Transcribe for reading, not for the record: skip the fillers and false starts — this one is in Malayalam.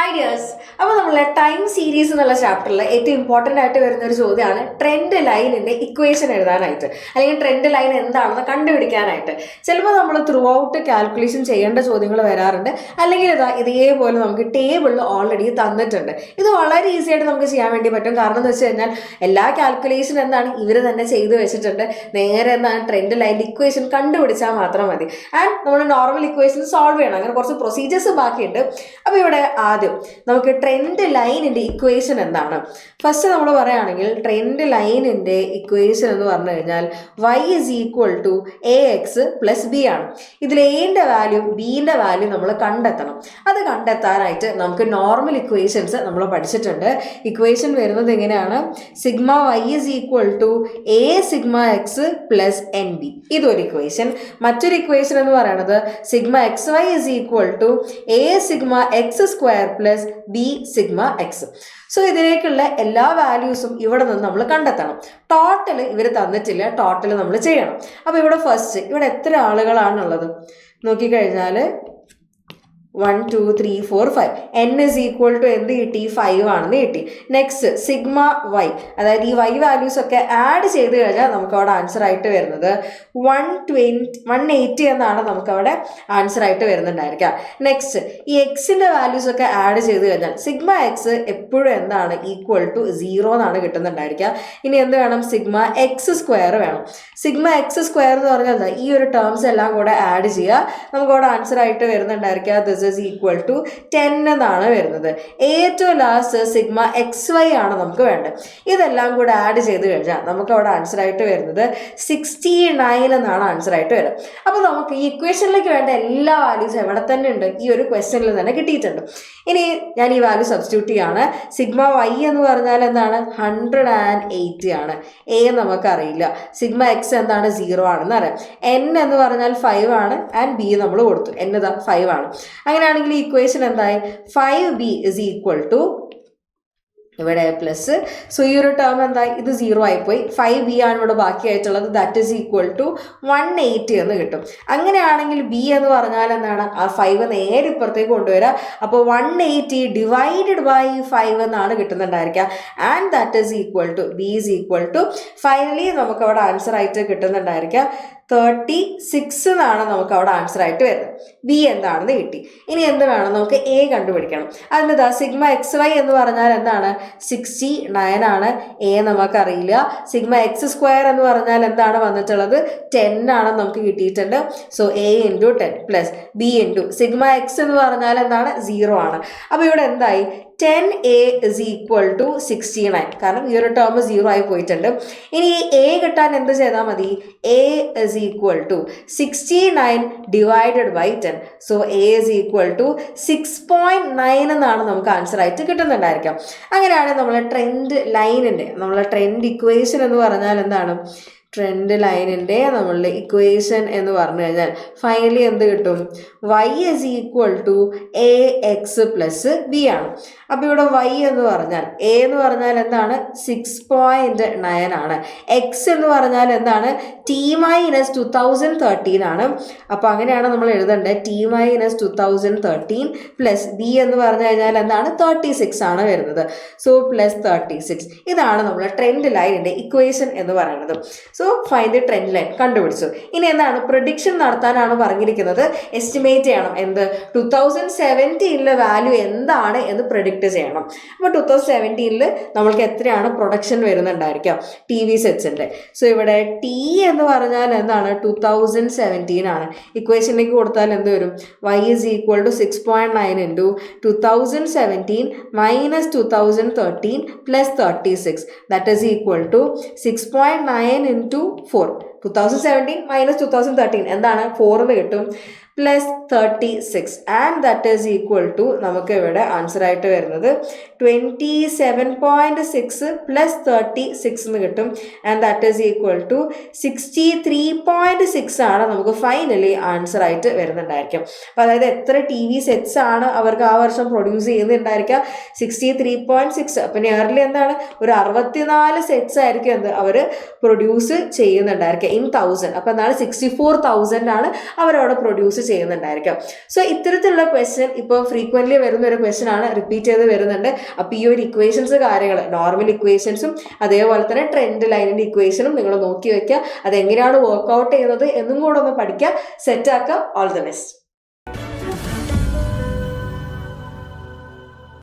Hi dears. അപ്പോൾ നമ്മളെ ടൈം സീരീസ് എന്നുള്ള ചാപ്റ്ററിൽ ഏറ്റവും ഇമ്പോർട്ടൻ്റ് ആയിട്ട് വരുന്ന ഒരു ചോദ്യമാണ് ട്രെൻഡ് ലൈനിൻ്റെ ഇക്വേഷൻ എഴുതാനായിട്ട്, അല്ലെങ്കിൽ ട്രെൻഡ് ലൈൻ എന്താണെന്ന് കണ്ടുപിടിക്കാനായിട്ട്. ചിലപ്പോൾ നമ്മൾ ത്രൂ ഔട്ട് കാൽക്കുലേഷൻ ചെയ്യേണ്ട ചോദ്യങ്ങൾ വരാറുണ്ട്, അല്ലെങ്കിൽ ഇതേപോലെ നമുക്ക് ടേബിളിൽ ഓൾറെഡി തന്നിട്ടുണ്ട്. ഇത് വളരെ ഈസി ആയിട്ട് നമുക്ക് ചെയ്യാൻ വേണ്ടി പറ്റും. കാരണം എന്ന് വെച്ച് കഴിഞ്ഞാൽ എല്ലാ കാൽക്കുലേഷൻ എന്താണ് ഇവർ തന്നെ ചെയ്തു വെച്ചിട്ടുണ്ട്. നേരെ എന്താണ് ട്രെൻഡ് ലൈനിൻ്റെ ഇക്വേഷൻ കണ്ടുപിടിച്ചാൽ മാത്രം മതി. ആൻഡ് നമ്മൾ നോർമൽ ഇക്വേഷൻ സോൾവ് ചെയ്യണം. അങ്ങനെ കുറച്ച് പ്രൊസീജിയേഴ്സ് ബാക്കിയുണ്ട്. അപ്പോൾ ഇവിടെ ആദ്യം നമുക്ക് ട്രെൻഡ് ലൈനിൻ്റെ ഇക്വേഷൻ എന്താണ്? ഫസ്റ്റ് നമ്മൾ പറയുകയാണെങ്കിൽ ട്രെൻഡ് ലൈനിൻ്റെ ഇക്വേഷൻ എന്ന് പറഞ്ഞു കഴിഞ്ഞാൽ y is equal to ax plus b ആണ്. ഇതിൽ എന്റെ വാല്യൂ ബിന്റെ വാല്യൂ നമ്മൾ കണ്ടെത്തണം. അത് കണ്ടെത്താനായിട്ട് നമുക്ക് നോർമൽ ഇക്വേഷൻസ് നമ്മൾ പഠിച്ചിട്ടുണ്ട്. ഇക്വേഷൻ വരുന്നത് എങ്ങനെയാണ്? Sigma y is equal to a sigma X plus N B. ഇതൊരു ഇക്വേഷൻ. മറ്റൊരു ഇക്വേഷൻ എന്ന് പറയുന്നത് sigma X Y is equal to a sigma X square plus B sigma X. So ഇതിലേക്കുള്ള എല്ലാ വാല്യൂസും ഇവിടെ നിന്ന് നമ്മൾ കണ്ടെത്തണം. ടോട്ടൽ ഇവർ തന്നിട്ടില്ല, ടോട്ടൽ നമ്മൾ ചെയ്യണം. അപ്പോൾ ഇവിടെ ഫസ്റ്റ് ഇവിടെ എത്ര ആളുകളാണുള്ളത് നോക്കിക്കഴിഞ്ഞാൽ 1 2 3 4 5. n is equal to എന്ത് കിട്ടി? 5 ആണെന്ന് കിട്ടി. നെക്സ്റ്റ് സിഗ്മ വൈ, അതായത് ഈ വൈ വാല്യൂസ് ഒക്കെ ആഡ് ചെയ്ത് കഴിഞ്ഞാൽ നമുക്ക് അവിടെ ആൻസർ ആയിട്ട് വരുന്നത് 180 എന്നാണ് നമുക്ക് അവിടെ ആൻസർ ആയിട്ട് വരുന്നുണ്ടായിരിക്കുക. നെക്സ്റ്റ് ഈ എക്സിൻ്റെ വാല്യൂസ് ഒക്കെ ആഡ് ചെയ്ത് കഴിഞ്ഞാൽ സിഗ്മ എക്സ് എപ്പോഴും എന്താണ് ഈക്വൽ ടു 0 എന്നാണ് കിട്ടുന്നുണ്ടായിരിക്കുക. ഇനി എന്ത് വേണം? സിഗ്മ എക്സ് സ്ക്വയർ വേണം. സിഗ്മ എക്സ് സ്ക്വയർ എന്ന് പറഞ്ഞാൽ ഈ ഒരു ടേംസ് എല്ലാം കൂടെ ആഡ് ചെയ്യുക. നമുക്ക് അവിടെ ആൻസർ ആയിട്ട് വരുന്നുണ്ടായിരിക്കുക ദിസ് is equal to 10 എന്നാണ് വരുന്നത്. ഏറ്റവും ലാസ്റ്റ് സിഗ്മ എക്സ് വൈ ആണ് നമുക്ക് വേണ്ടത്. ഇതെല്ലാം കൂടെ ആഡ് ചെയ്ത് കഴിഞ്ഞാൽ നമുക്ക് അവിടെ ആൻസർ ആയിട്ട് വരുന്നത് 69 എന്നാണ് ആൻസർ ആയിട്ട് വരുന്നത്. അപ്പോൾ നമുക്ക് ഈ ഇക്വേഷനിലേക്ക് വേണ്ട എല്ലാ വാല്യൂസും എവിടെ തന്നെ ഉണ്ട്, ഈ ഒരു ക്വസ്റ്റ്യനിൽ തന്നെ കിട്ടിയിട്ടുണ്ട്. ഇനി ഞാൻ ഈ വാല്യൂ സബ്സ്റ്റിറ്റ്യൂട്ട് ചെയ്യാണ്. സിഗ്മ വൈ എന്ന് പറഞ്ഞാൽ എന്താണ്? 180 ആണ്. എ നമുക്കറിയില്ല. സിഗ്മ എക്സ് എന്താണ്? 0 ആണെന്ന് അറിയാം. എൻ എന്ന് പറഞ്ഞാൽ 5 ആണ്. ആൻഡ് ബി നമ്മൾ കൊടുത്തു. എൻ 5 ആണ്. അങ്ങനെയാണെങ്കിൽ ഈ ഇക്വേഷൻ എന്തായി? 5b is equal to ഇവിടെ പ്ലസ്. സോ ഈ ഒരു ടേം എന്തായി? ഇത് 0 ആയിപ്പോയി. 5b ആണ് ഇവിടെ ബാക്കിയായിട്ടുള്ളത്. ദാറ്റ് ഈസ് ഈക്വൽ ടു 180 എന്ന് കിട്ടും. അങ്ങനെയാണെങ്കിൽ ബി എന്ന് പറഞ്ഞാൽ എന്താണ്? ആ 5 നേരെ ഇപ്പുറത്തേക്ക് കൊണ്ടുവരിക. അപ്പോൾ 180 ഡിവൈഡഡ് ബൈ 5 എന്നാണ് കിട്ടുന്നുണ്ടായിരിക്കുക. And that is equal to B is equal to finally നമുക്ക് അവിടെ ആൻസർ ആയിട്ട് കിട്ടുന്നുണ്ടായിരിക്കുക 36 എന്നാണ് നമുക്ക് അവിടെ ആൻസർ ആയിട്ട് വരുന്നത്. ബി എന്താണെന്ന് കിട്ടി. ഇനി എന്ത് വേണം? നമുക്ക് എ കണ്ടുപിടിക്കണം. അതിൻ്റെ സിഗ്മ എക്സ് വൈ എന്ന് പറഞ്ഞാൽ എന്താണ്? 69 ആണ്. എ നമുക്കറിയില്ല. സിഗ്മ എക്സ് സ്ക്വയർ എന്ന് പറഞ്ഞാൽ എന്താണ് വന്നിട്ടുള്ളത്? 10 ആണ് നമുക്ക് കിട്ടിയിട്ടുണ്ട്. So A into 10 plus B into sigma X എന്ന് പറഞ്ഞാൽ എന്താണ്? 0 ആണ്. അപ്പോൾ ഇവിടെ എന്തായി? 10a is equal to 69. കാരണം ഈ ഒരു ടേം 0 ആയി പോയിട്ടുണ്ട്. ഇനി എ കിട്ടാൻ എന്ത് ചെയ്താൽ മതി? a is equal to 69 divided by 10. So a is equal to 6.9 എന്നാണ് നമുക്ക് ആൻസർ ആയിട്ട് കിട്ടുന്നുണ്ടായിരിക്കാം. അങ്ങനെയാണെങ്കിൽ നമ്മളെ ട്രെൻഡ് ലൈനിൻ്റെ നമ്മളെ ട്രെൻഡ് ഇക്വേഷൻ എന്ന് പറഞ്ഞാൽ എന്താണ്? ട്രെൻഡ് ലൈനിൻ്റെ നമ്മളുടെ ഇക്വേഷൻ എന്ന് പറഞ്ഞു കഴിഞ്ഞാൽ ഫൈനലി എന്ത് കിട്ടും? y is equal to a x plus B ആണ്. അപ്പോൾ ഇവിടെ y എന്ന് പറഞ്ഞാൽ a എന്ന് പറഞ്ഞാൽ എന്താണ്? 6.9 ആണ്. x എന്ന് പറഞ്ഞാൽ എന്താണ്? t മൈനസ് 2013 ആണ്. അപ്പോൾ അങ്ങനെയാണ് നമ്മൾ എഴുതേണ്ടത്. t മൈനസ് 2013 പ്ലസ് b എന്ന് പറഞ്ഞു കഴിഞ്ഞാൽ എന്താണ്? 36 ആണ് വരുന്നത്. So plus 36. ഇതാണ് നമ്മൾ ട്രെൻഡ് ലൈനിൻ്റെ ഇക്വേഷൻ എന്ന് പറയുന്നത്. So find the trend line കണ്ടുപിടിച്ചു. ഇനി എന്താണ്? പ്രൊഡിക്ഷൻ നടത്താനാണ് പറഞ്ഞിരിക്കുന്നത്. എസ്റ്റിമേറ്റ് ചെയ്യണം. എന്ത്? 2017 വാല്യൂ എന്താണ് എന്ന് പ്രൊഡിക്റ്റ് ചെയ്യണം. അപ്പോൾ 2017 നമ്മൾക്ക് എത്രയാണ് പ്രൊഡക്ഷൻ വരുന്നുണ്ടായിരിക്കാം ടി വി സെറ്റ്സിൻ്റെ? സോ ഇവിടെ ടി എന്ന് പറഞ്ഞാൽ എന്താണ്? 2017 ആണ്. ഇക്വേഷനിലേക്ക് കൊടുത്താൽ എന്ത് വരും? y is equal to 6.9 into 2017 minus 2013 plus 36. That is equal to 6.9 into 4. 2017 minus 2013 എന്താണ്? 4 എന്ന് കിട്ടും. Plus 36 and that is equal to നമുക്ക് ഇവിടെ ആൻസർ ആയിട്ട് വരുന്നത് 27.6 പ്ലസ് 36 എന്ന് കിട്ടും. And that is equal to 63.6 ആണ് നമുക്ക് ഫൈനലി ആൻസർ ആയിട്ട് വരുന്നുണ്ടായിരിക്കും. അപ്പോൾ അതായത് എത്ര ടി വി സെറ്റ്സ് ആണ് അവർക്ക് ആ വർഷം പ്രൊഡ്യൂസ് ചെയ്യുന്നുണ്ടായിരിക്കുക? 63.6. അപ്പം നിയർലി എന്താണ്? ഒരു 64 സെറ്റ്സ് ആയിരിക്കും എന്ത് അവർ പ്രൊഡ്യൂസ് ചെയ്യുന്നുണ്ടായിരിക്കുക ഇൻ 1000. അപ്പോൾ എന്താണ്? 64,000 ആണ് അവരവിടെ പ്രൊഡ്യൂസ് ചെയ്യുന്നുണ്ടായിരിക്കാം. സോ ഇത്തരത്തിലുള്ള ക്വസ്റ്റ്യൻ ഇപ്പോൾ ഫ്രീക്വൻ്റ്ലി വരുന്ന ഒരു ക്വസ്റ്റ്യൻ ആണ്, റിപ്പീറ്റ് ചെയ്ത് വരുന്നുണ്ട്. അപ്പോൾ ഈ ഒരു ഇക്വേഷൻസ് കാര്യങ്ങൾ, നോർമൽ ഇക്വേഷൻസും അതേപോലെ തന്നെ ട്രെൻഡ് ലൈനിൻ്റെ ഇക്വേഷനും നിങ്ങൾ നോക്കി വെക്കുക. അതെങ്ങനെയാണ് വർക്ക്ഔട്ട് ചെയ്യുന്നത് എന്നും കൂടെ ഒന്ന് പഠിക്കുക, സെറ്റാക്കുക. All the best.